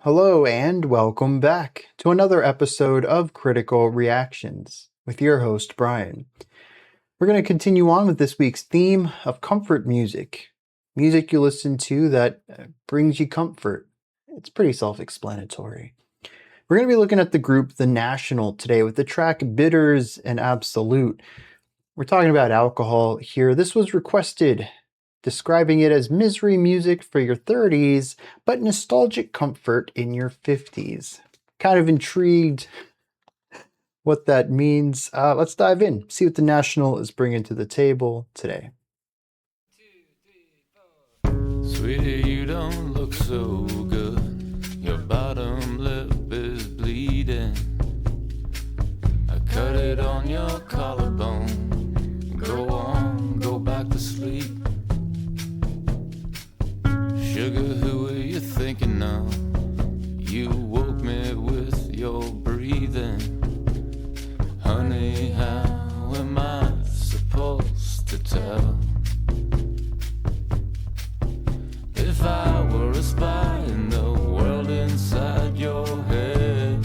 Hello and welcome back to another episode of Critical Reactions with your host, Bryan. We're going to continue on with this week's theme of comfort music. Music you listen to that brings you comfort. It's pretty self-explanatory. We're going to be looking at the group The National today with the track Bitters Absolut. We're talking about alcohol here. This was requested, describing it as misery music for your 30s, but nostalgic comfort in your 50s. Kind of intrigued what that means. Let's dive in, see what the National is bringing to the table today. Sweetie, you don't look so good. Your bottom lip is bleeding. I cut it on your collarbone. Go on, go back to sleep. Sugar, who are you thinking of? You woke me with your breathing. Honey, how am I supposed to tell? If I were a spy in the world inside your head,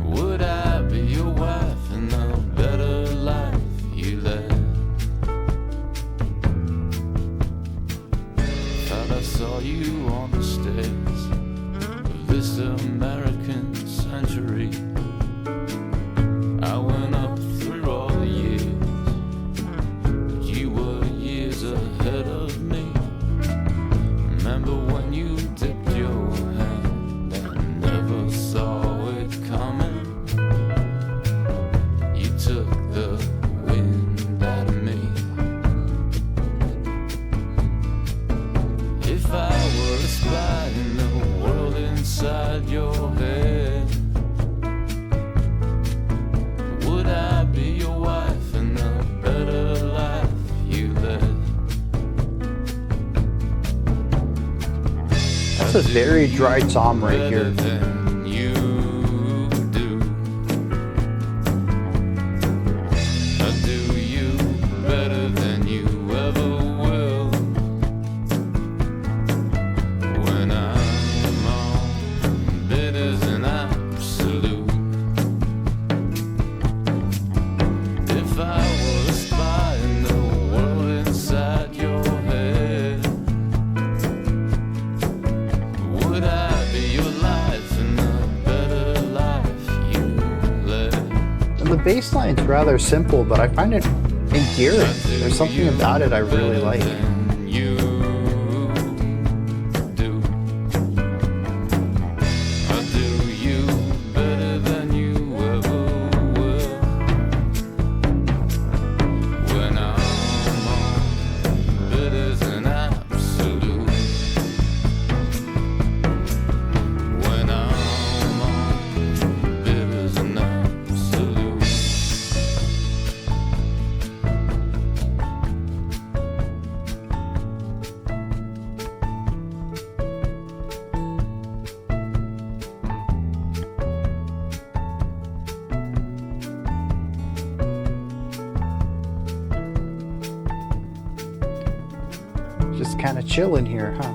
would I be your wife in the better life you led? Thought I saw you on the stairs of this American century. I went up through all the years, but you were years ahead of me. Remember when you dipped your hand? I never saw it coming. You took the wind out of me. If I were a spy in the world inside your head, would I be your wife in the better life you led? That's a very dry tom right here. Than you do. I do you better than you ever will. When I'm on bitters and absolute. If I were a spy in the world inside your head, would I be your life in the better life you led? And the bass line's rather simple, but I find it endearing. There's something about it I really like. Than you do. I do you better than you ever will. When I'm on bitters and absolute. When I'm on bitters and absolute. Just kind of chilling here, huh?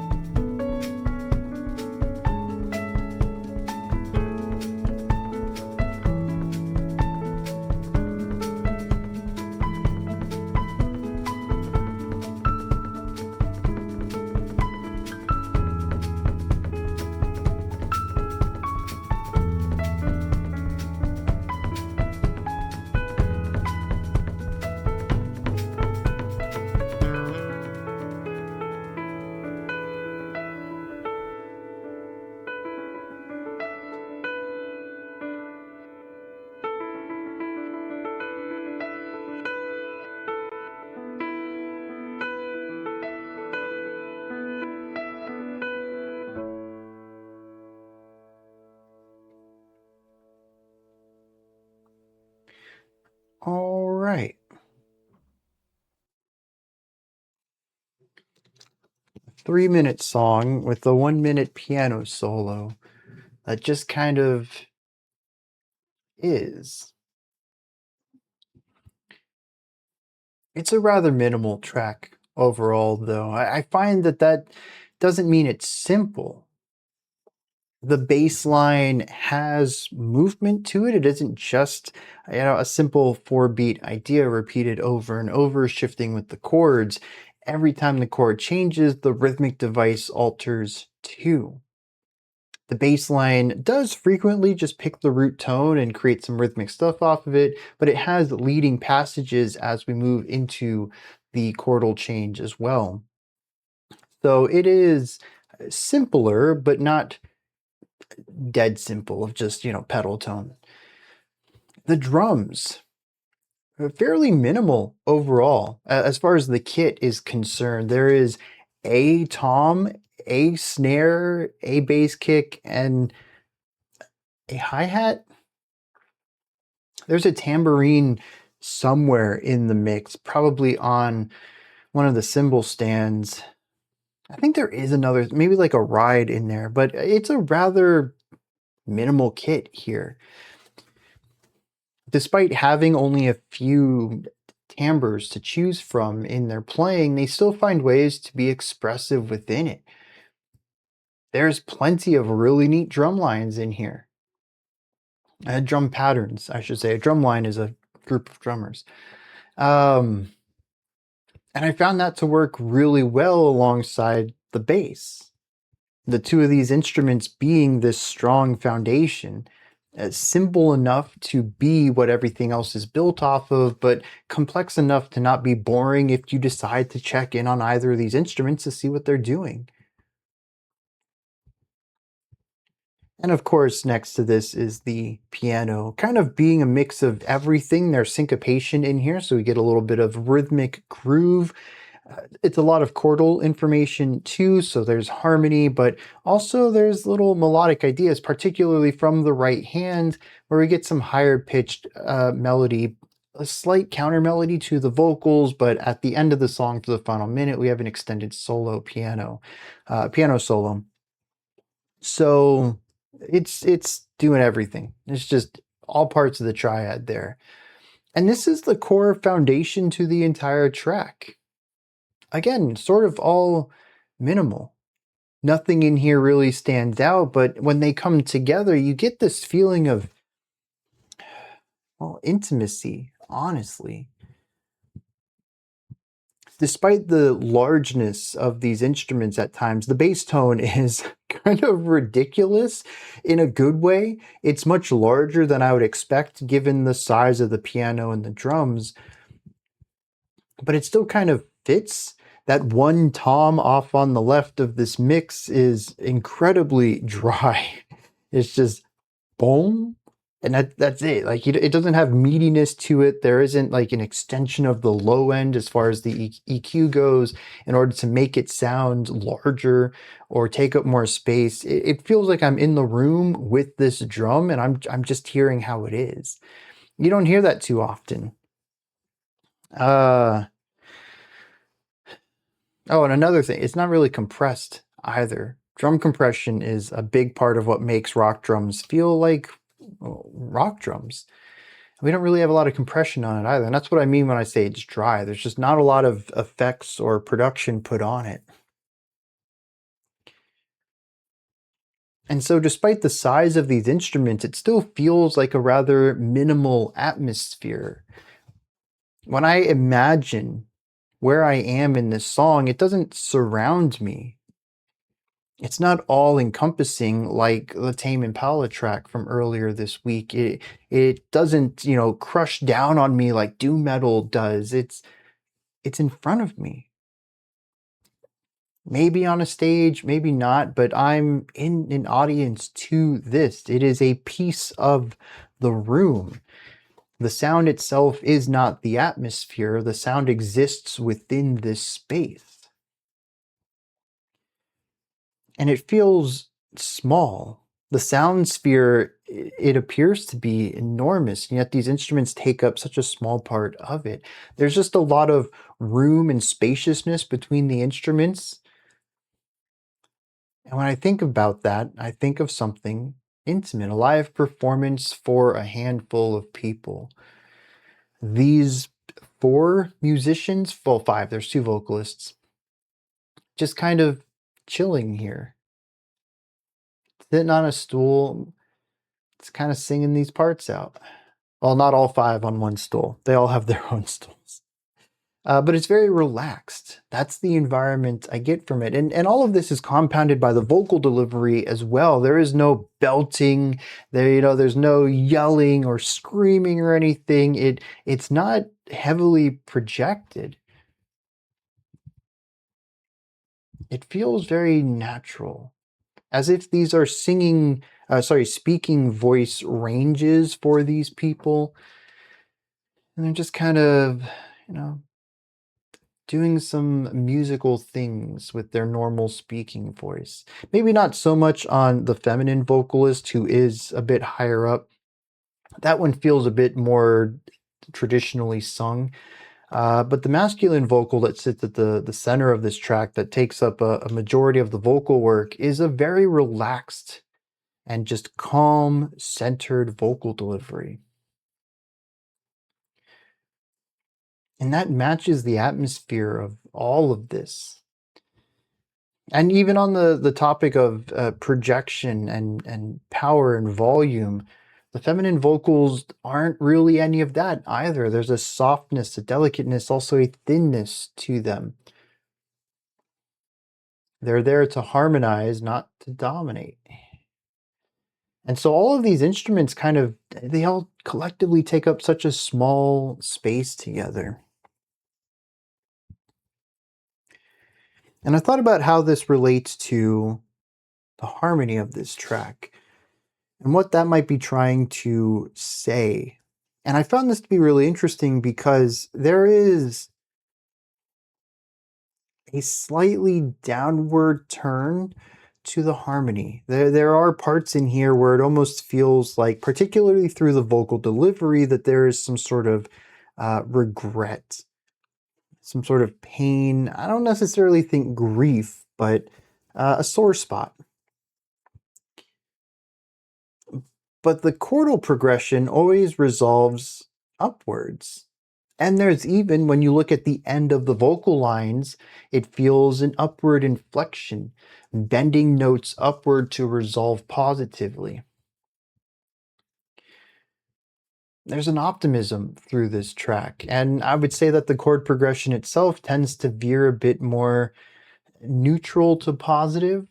All right. 3-minute song with a 1-minute piano solo that just kind of is. It's a rather minimal track overall, though. I find that doesn't mean it's simple. The bass line has movement to it. It isn't just, a simple 4-beat idea repeated over and over, shifting with the chords. Every time the chord changes, the rhythmic device alters too. The bass line does frequently just pick the root tone and create some rhythmic stuff off of it, but it has leading passages as we move into the chordal change as well. So it is simpler, but not dead simple of just, pedal tone. The drums are fairly minimal overall. As far as the kit is concerned, there is a tom, a snare, a bass kick, and a hi-hat. There's a tambourine somewhere in the mix, probably on one of the cymbal stands. I think there is another, maybe like a ride in there, but it's a rather minimal kit here. Despite having only a few timbres to choose from in their playing, they still find ways to be expressive within it. There's plenty of really neat drum lines in here. Drum patterns, I should say. A drum line is a group of drummers. And I found that to work really well alongside the bass. The two of these instruments being this strong foundation, simple enough to be what everything else is built off of, but complex enough to not be boring if you decide to check in on either of these instruments to see what they're doing. And of course, next to this is the piano, kind of being a mix of everything. There's syncopation in here, so we get a little bit of rhythmic groove. It's a lot of chordal information too, so there's harmony, but also there's little melodic ideas, particularly from the right hand, where we get some higher pitched melody, a slight counter melody to the vocals, but at the end of the song for the final minute, we have an extended solo piano solo. So it's doing everything. It's just all parts of the triad there. And this is the core foundation to the entire track. Again, sort of all minimal. Nothing in here really stands out, but when they come together, you get this feeling of, well, intimacy, honestly. Despite the largeness of these instruments at times, the bass tone is kind of ridiculous in a good way. It's much larger than I would expect given the size of the piano and the drums, but it still kind of fits. That one tom off on the left of this mix is incredibly dry. It's just boom, and that's it. Like, it doesn't have meatiness to it. There isn't like an extension of the low end as far as the EQ goes in order to make it sound larger or take up more space. It feels like I'm in the room with this drum and I'm just hearing how it is. You don't hear that too often. Oh, and another thing, it's not really compressed either. Drum compression is a big part of what makes rock drums feel like rock drums. We don't really have a lot of compression on it either. And that's what I mean when I say it's dry. There's just not a lot of effects or production put on it. And so despite the size of these instruments, it still feels like a rather minimal atmosphere. When I imagine where I am in this song, it doesn't surround me. It's not all encompassing like the Tame Impala track from earlier this week. It doesn't, crush down on me like doom metal does. It's in front of me. Maybe on a stage, maybe not, but I'm in an audience to this. It is a piece of the room. The sound itself is not the atmosphere. The sound exists within this space. And it feels small. The sound sphere, it appears to be enormous, and yet these instruments take up such a small part of it. There's just a lot of room and spaciousness between the instruments. And when I think about that, I think of something intimate, a live performance for a handful of people. These 4 musicians, well, 5, there's 2 vocalists, just kind of chilling here, sitting on a stool. It's kind of singing these parts out. Well, not all five on one stool. They all have their own stools. But it's very relaxed. That's the environment I get from it. And all of this is compounded by the vocal delivery as well. There is no belting. There's no yelling or screaming or anything. It's not heavily projected. It feels very natural, as if these are speaking voice ranges for these people. And they're just kind of, doing some musical things with their normal speaking voice. Maybe not so much on the feminine vocalist, who is a bit higher up. That one feels a bit more traditionally sung. But the masculine vocal that sits at the center of this track, that takes up a majority of the vocal work, is a very relaxed and just calm, centered vocal delivery. And that matches the atmosphere of all of this. And even on the topic of projection and power and volume, the feminine vocals aren't really any of that either. There's a softness, a delicateness, also a thinness to them. They're there to harmonize, not to dominate. And so all of these instruments they all collectively take up such a small space together. And I thought about how this relates to the harmony of this track and what that might be trying to say. And I found this to be really interesting because there is a slightly downward turn to the harmony. There are parts in here where it almost feels like, particularly through the vocal delivery, that there is some sort of regret, some sort of pain. I don't necessarily think grief, but a sore spot. But the chordal progression always resolves upwards. And there's even, when you look at the end of the vocal lines, it feels an upward inflection, bending notes upward to resolve positively. There's an optimism through this track, and I would say that the chord progression itself tends to veer a bit more neutral to positive.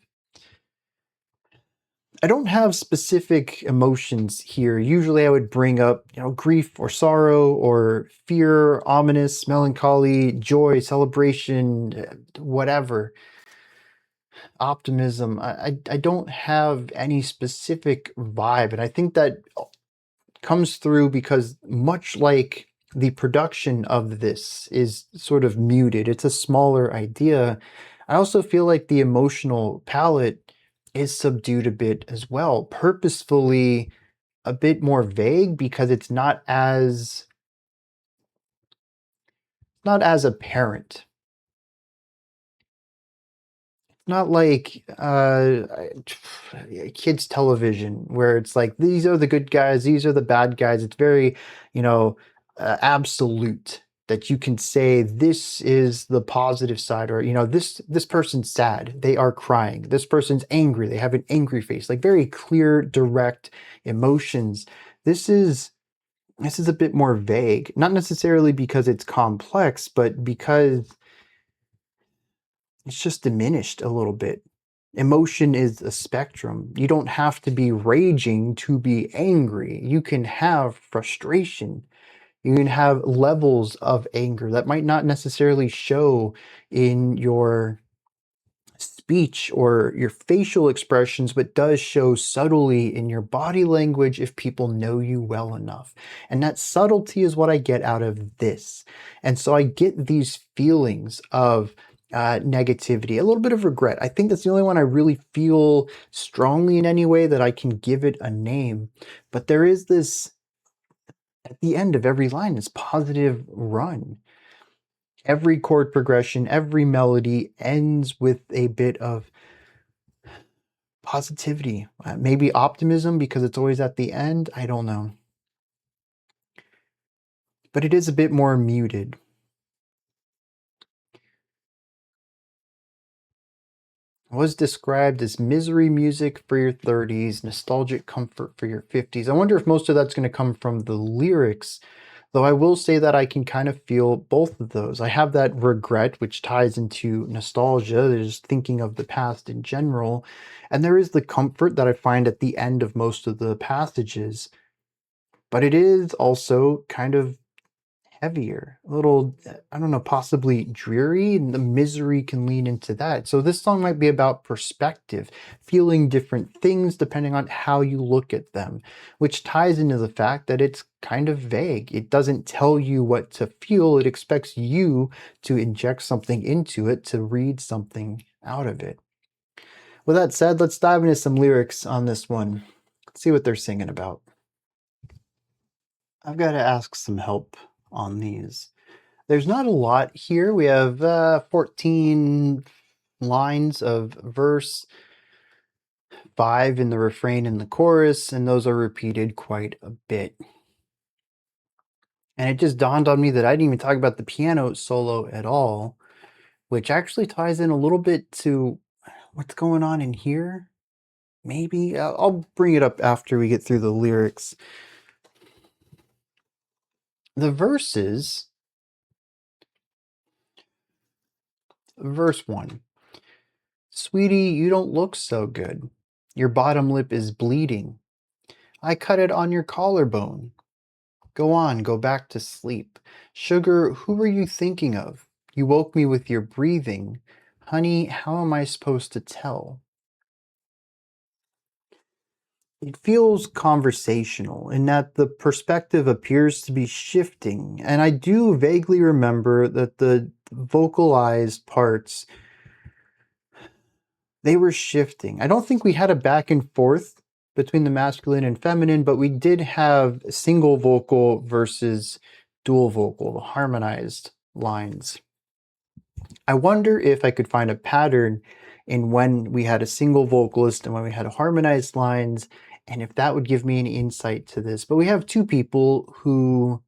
I don't have specific emotions here. Usually I would bring up, grief or sorrow or fear, ominous, melancholy, joy, celebration, whatever. Optimism. I don't have any specific vibe. And I think that comes through because, much like the production of this is sort of muted, it's a smaller idea. I also feel like the emotional palette is subdued a bit as well, purposefully a bit more vague, because it's not as apparent. Not like kids television, where it's like, these are the good guys, these are the bad guys. It's very, absolute, that you can say this is the positive side, or this person's sad, they are crying, this person's angry, they have an angry face, like very clear, direct emotions. This is a bit more vague, not necessarily because it's complex, but because it's just diminished a little bit. Emotion is a spectrum. You don't have to be raging to be angry. You can have frustration. You can have levels of anger that might not necessarily show in your speech or your facial expressions, but does show subtly in your body language if people know you well enough. And that subtlety is what I get out of this. And so I get these feelings of negativity, a little bit of regret. I think that's the only one I really feel strongly in any way that I can give it a name. But there is this, at the end of every line, this positive run. Every chord progression, every melody ends with a bit of positivity. Maybe optimism, because it's always at the end. I don't know. But it is a bit more muted. was described as misery music for your 30s, nostalgic comfort for your 50s. I wonder if most of that's going to come from the lyrics, though I will say that I can kind of feel both of those. I have that regret, which ties into nostalgia, there's thinking of the past in general, and there is the comfort that I find at the end of most of the passages. But it is also kind of heavier, a little, I don't know, possibly dreary, and the misery can lean into that. So this song might be about perspective, feeling different things depending on how you look at them, which ties into the fact that it's kind of vague. It doesn't tell you what to feel, it expects you to inject something into it, to read something out of it. With that said, let's dive into some lyrics on this one. Let's see what they're singing about. I've got to ask some help on these. There's not a lot here. We have 14 lines of verse, 5 in the refrain and the chorus, and those are repeated quite a bit. And it just dawned on me that I didn't even talk about the piano solo at all, which actually ties in a little bit to what's going on in here. Maybe I'll bring it up after we get through the lyrics. The verses, verse 1. Sweetie, you don't look so good. Your bottom lip is bleeding. I cut it on your collarbone. Go on, go back to sleep. Sugar, who were you thinking of? You woke me with your breathing. Honey, how am I supposed to tell? It feels conversational in that the perspective appears to be shifting, and I do vaguely remember that the vocalized parts, they were shifting. I don't think we had a back and forth between the masculine and feminine, but we did have single vocal versus dual vocal, the harmonized lines. I wonder if I could find a pattern in when we had a single vocalist and when we had harmonized lines, and if that would give me an insight to this. But we have two people who,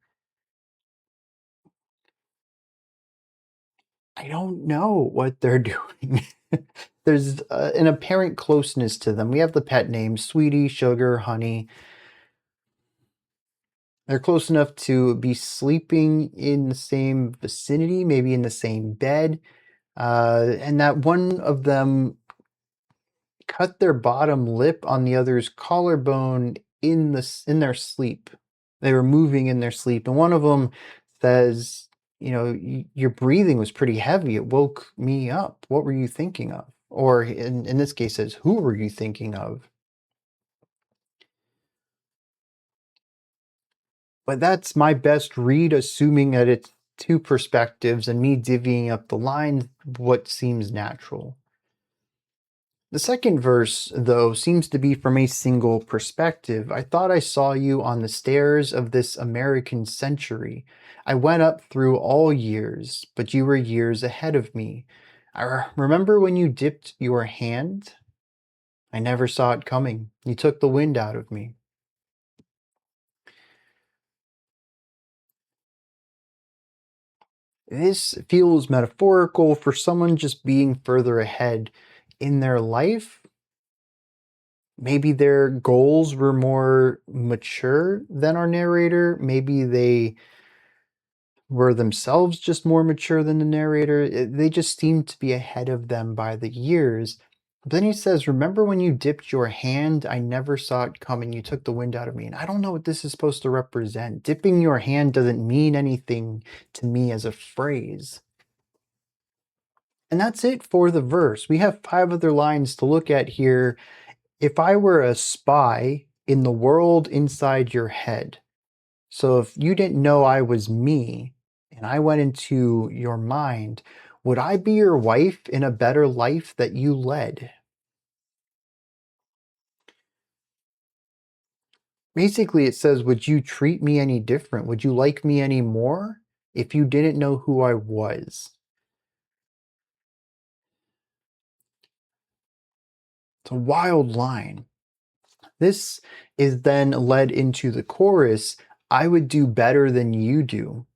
I don't know what they're doing. There's an apparent closeness to them. We have the pet names, Sweetie, Sugar, Honey. They're close enough to be sleeping in the same vicinity, maybe in the same bed. And that one of them cut their bottom lip on the other's collarbone in their sleep. They were moving in their sleep, and one of them says, "You know, your breathing was pretty heavy. It woke me up. What were you thinking of?" Or in this case, says, "Who were you thinking of?" But that's my best read, assuming that it's two perspectives and me divvying up the lines what seems natural. The second verse, though, seems to be from a single perspective. I thought I saw you on the stairs of this American century. I went up through all years, but you were years ahead of me. I remember when you dipped your hand? I never saw it coming. You took the wind out of me. This feels metaphorical for someone just being further ahead in their life. Maybe their goals were more mature than our narrator. Maybe they were themselves just more mature than the narrator. They just seem to be ahead of them by the years. But then he says, remember when you dipped your hand? I never saw it coming. You took the wind out of me. And I don't know what this is supposed to represent. Dipping your hand doesn't mean anything to me as a phrase. And that's it for the verse. We have 5 other lines to look at here. If I were a spy in the world inside your head, so if you didn't know I was me and I went into your mind, would I be your wife in a better life that you led? Basically, it says, would you treat me any different? Would you like me any more if you didn't know who I was? It's a wild line. This is then led into the chorus. I would do better than you do.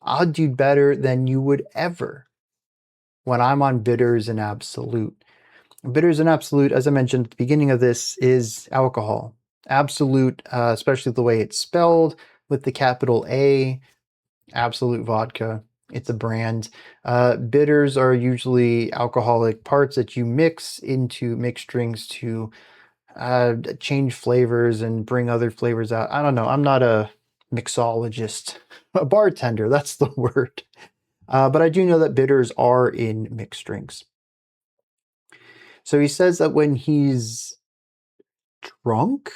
I'll do better than you would ever when I'm on Bitters and Absolute. Bitters and Absolut, as I mentioned at the beginning of this, is alcohol. Absolute, especially the way it's spelled with the capital A, Absolute Vodka. It's a brand. Bitters are usually alcoholic parts that you mix into mixed drinks to change flavors and bring other flavors out. I don't know. I'm not a mixologist, a bartender. That's the word. But I do know that bitters are in mixed drinks. So he says that when he's drunk,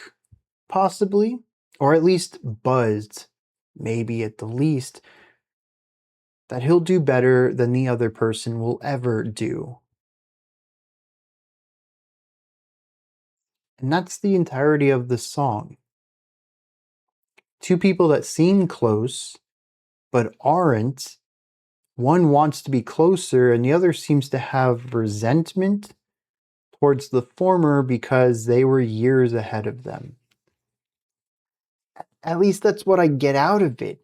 possibly, or at least buzzed, maybe at the least, that he'll do better than the other person will ever do. And that's the entirety of the song. Two people that seem close, but aren't. One wants to be closer, and the other seems to have resentment towards the former because they were years ahead of them. At least that's what I get out of it.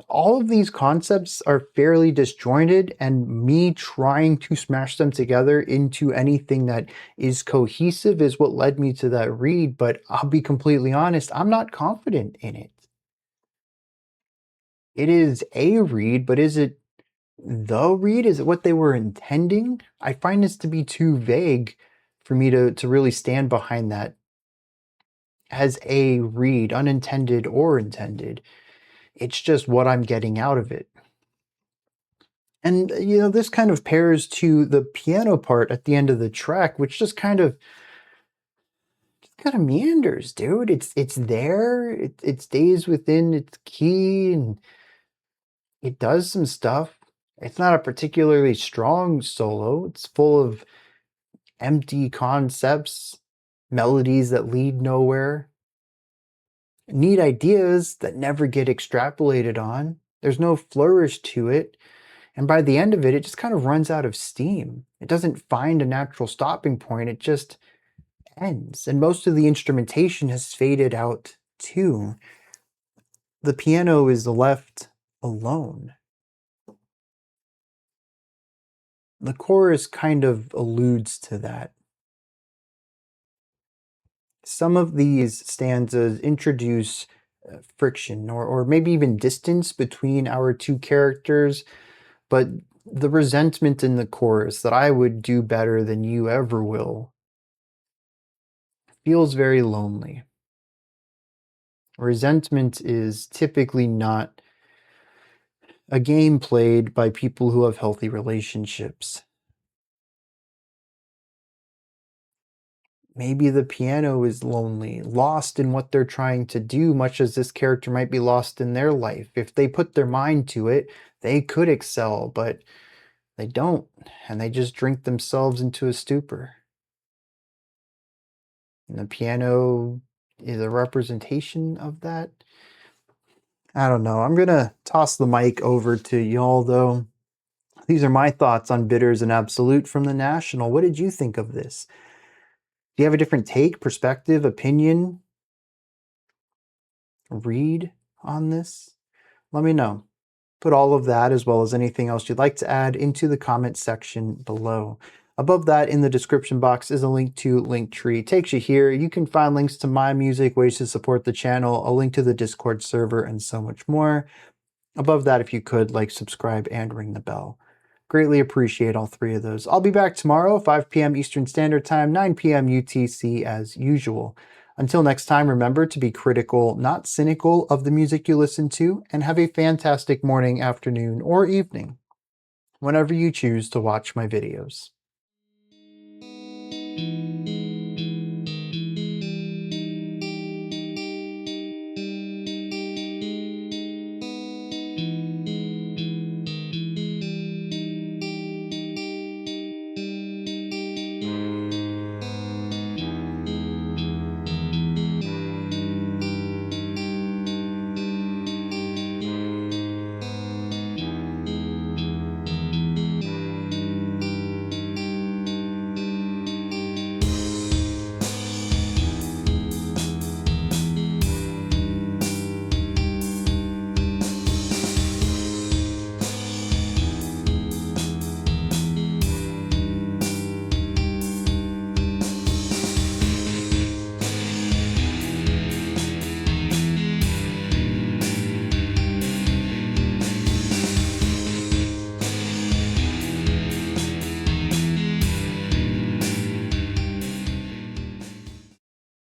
All of these concepts are fairly disjointed, and me trying to smash them together into anything that is cohesive is what led me to that read, but I'll be completely honest, I'm not confident in it. It is a read, but is it the read? Is it what they were intending? I find this to be too vague for me to really stand behind that as a read, unintended or intended. It's just what I'm getting out of it. And this kind of pairs to the piano part at the end of the track, which just kind of meanders, dude. It's there. It stays within its key and it does some stuff. It's not a particularly strong solo. It's full of empty concepts, melodies that lead nowhere, neat ideas that never get extrapolated on. There's no flourish to it. And by the end of it, it just kind of runs out of steam. It doesn't find a natural stopping point. It just ends. And most of the instrumentation has faded out too. The piano is left alone. The chorus kind of alludes to that. Some of these stanzas introduce friction or maybe even distance between our two characters, but the resentment in the chorus that I would do better than you ever will feels very lonely. Resentment is typically not a game played by people who have healthy relationships. Maybe the piano is lonely, lost in what they're trying to do, much as this character might be lost in their life. If they put their mind to it, they could excel, but they don't, and they just drink themselves into a stupor. And the piano is a representation of that. I don't know. I'm going to toss the mic over to y'all, though. These are my thoughts on Bitters and Absolut from the National. What did you think of this? Do you have a different take, perspective, opinion, read on this? Let me know. Put all of that as well as anything else you'd like to add into the comment section below. Above that in the description box is a link to Linktree. It takes you here. You can find links to my music, ways to support the channel, a link to the Discord server, and so much more. Above that, if you could, like, subscribe, and ring the bell. Greatly appreciate all three of those. I'll be back tomorrow, 5 p.m. Eastern Standard Time, 9 p.m. UTC as usual. Until next time, remember to be critical, not cynical of the music you listen to, and have a fantastic morning, afternoon, or evening, whenever you choose to watch my videos.